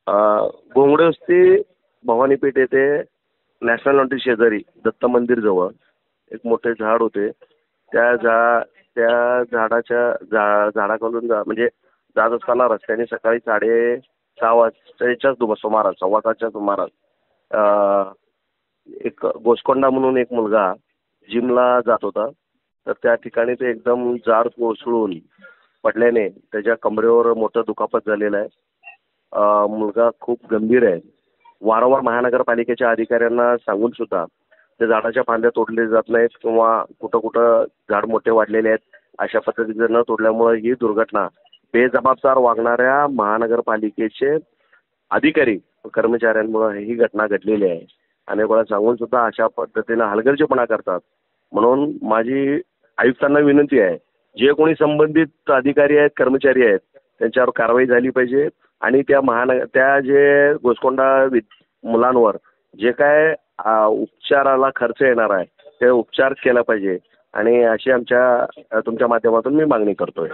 अ, घोंगडे वस्ती भवानीपेठ येथे national laundry शेजारी दत्त मंदिरजवळ एक मोठे झाड होते. त्या झाडाखालून म्हणजे जात असताना रस्त्याने सकाळी 6:30 वाजताच्याच सुमारास 6:15च्या सुमारास एक गोस्कोंडा म्हणून एक मुलगा जिमला जात होता. तर त्या ठिकाणी ते एकदम जाड कोसळून पडल्याने त्याच्या कमरेवर मोठं दुखापत झालेलं आहे. मुलगा खूप गंभीर आहे. वारंवार महानगरपालिकेच्या अधिकाऱ्यांना सांगून सुद्धा त्या झाडाच्या फांद्या तोडले जात नाहीत किंवा कुठं कुठं झाड मोठे वाढलेले आहेत. अशा पद्धतीचं न तोडल्यामुळे ही दुर्घटना बेजबाबदार वागणाऱ्या महानगरपालिकेचे अधिकारी कर्मचाऱ्यांमुळे ही घटना घडलेली आहे. अनेक वेळा सांगून सुद्धा अशा पद्धतीनं हलगर्जीपणा करतात. म्हणून माझी आयुक्तांना विनंती आहे, जे कोणी संबंधित अधिकारी आहेत, कर्मचारी आहेत, त्यांच्यावर कारवाई झाली पाहिजे आणि त्या जे गोस्कोंडा मुलांवर जे काय उपचाराला खर्च येणार आहे ते उपचार केला पाहिजे आणि अशी तुमच्या माध्यमातून मी मागणी करतोय.